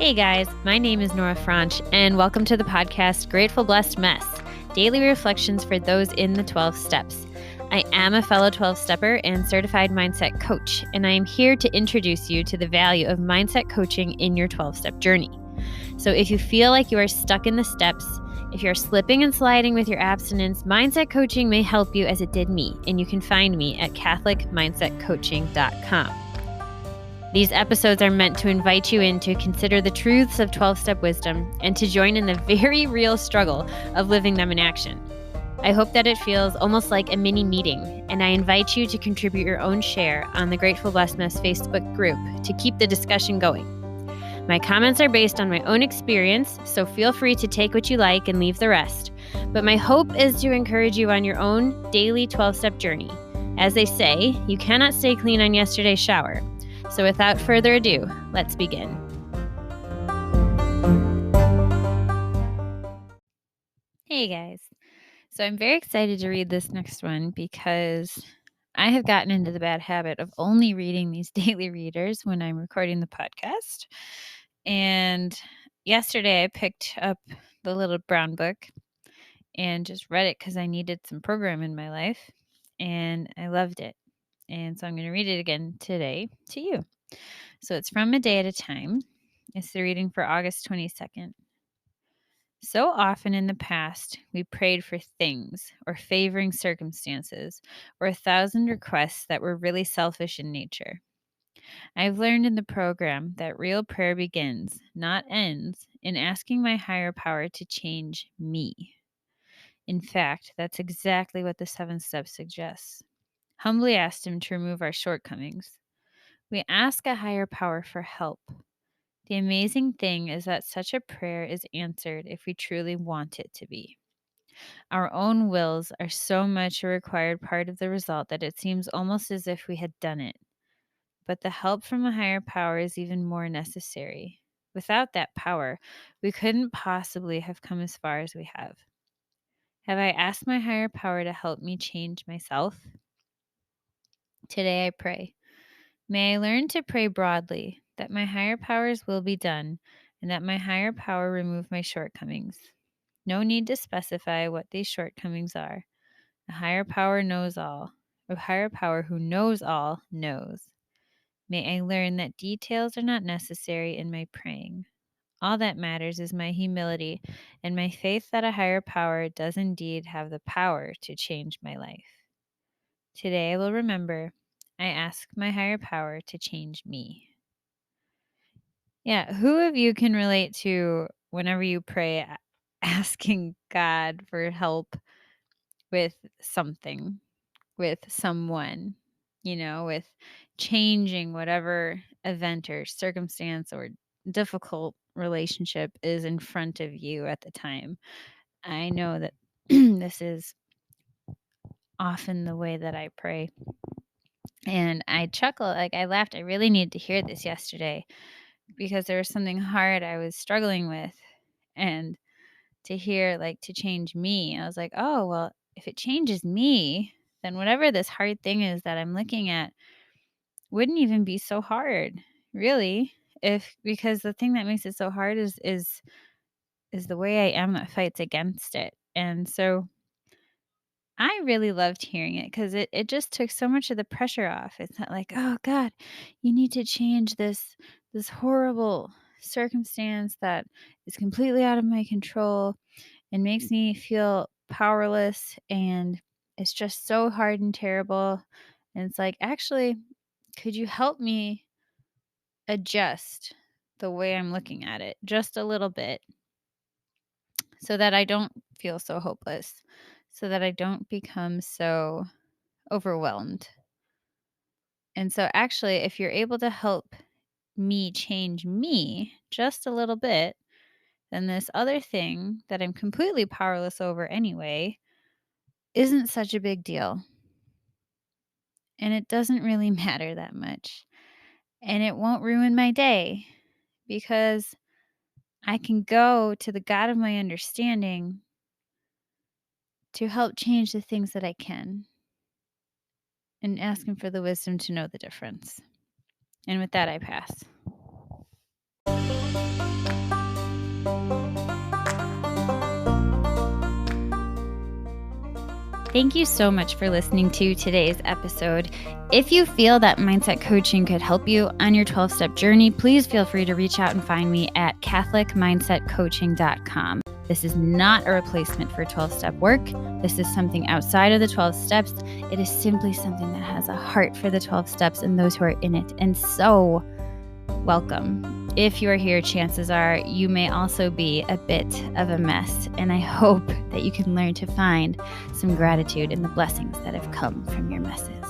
Hey guys, my name is Nora Franche, and welcome to the podcast Grateful Blessed Mess, daily reflections for those in the 12 steps. I am a fellow 12-stepper and certified mindset coach, and I am here to introduce you to the value of mindset coaching in your 12-step journey. So if you feel like you are stuck in the steps, if you're slipping and sliding with your abstinence, mindset coaching may help you as it did me, and you can find me at catholicmindsetcoaching.com. These episodes are meant to invite you in to consider the truths of 12-step wisdom and to join in the very real struggle of living them in action. I hope that it feels almost like a mini meeting, and I invite you to contribute your own share on the Grateful Blessedness Facebook group to keep the discussion going. My comments are based on my own experience, so feel free to take what you like and leave the rest. But my hope is to encourage you on your own daily 12-step journey. As they say, you cannot stay clean on yesterday's shower. So without further ado, let's begin. Hey guys. So I'm very excited to read this next one because I have gotten into the bad habit of only reading these daily readers when I'm recording the podcast. And yesterday I picked up the little brown book and just read it because I needed some program in my life, and I loved it. And so I'm going to read it again today to you. So it's from A Day at a Time. It's the reading for August 22nd. So often in the past, we prayed for things or favoring circumstances or 1,000 requests that were really selfish in nature. I've learned in the program that real prayer begins, not ends, in asking my higher power to change me. In fact, that's exactly what the 7th step suggests. Humbly asked him to remove our shortcomings. We ask a higher power for help. The amazing thing is that such a prayer is answered if we truly want it to be. Our own wills are so much a required part of the result that it seems almost as if we had done it. But the help from a higher power is even more necessary. Without that power, we couldn't possibly have come as far as we have. Have I asked my higher power to help me change myself? Today I pray. May I learn to pray broadly, that my higher powers will be done, and that my higher power remove my shortcomings. No need to specify what these shortcomings are. A higher power knows all. A higher power who knows all knows. May I learn that details are not necessary in my praying. All that matters is my humility and my faith that a higher power does indeed have the power to change my life. Today I will remember, I ask my higher power to change me. Yeah, who of you can relate to whenever you pray asking God for help with something, with someone, with changing whatever event or circumstance or difficult relationship is in front of you at the time? I know that this is often the way that I pray. And I chuckle, like I laughed. I really needed to hear this yesterday because there was something hard I was struggling with. And to hear, like, to change me, I was like, oh, well, if it changes me, then whatever this hard thing is that I'm looking at wouldn't even be so hard, really. Because the thing that makes it so hard is the way I am that fights against it. And so I really loved hearing it because it just took so much of the pressure off. It's not like, oh God, you need to change this horrible circumstance that is completely out of my control and makes me feel powerless, and it's just so hard and terrible. And it's like, actually, could you help me adjust the way I'm looking at it just a little bit so that I don't feel so hopeless, so that I don't become so overwhelmed? And so actually, if you're able to help me change me just a little bit, then this other thing that I'm completely powerless over anyway isn't such a big deal. And it doesn't really matter that much. And it won't ruin my day because I can go to the God of my understanding to help change the things that I can and ask him for the wisdom to know the difference. And with that, I pass. Thank you so much for listening to today's episode. If you feel that mindset coaching could help you on your 12-step journey, please feel free to reach out and find me at catholicmindsetcoaching.com. This is not a replacement for 12-step work. This is something outside of the 12 steps. It is simply something that has a heart for the 12 steps and those who are in it. And so, welcome. If you are here, chances are you may also be a bit of a mess, and I hope that you can learn to find some gratitude in the blessings that have come from your messes.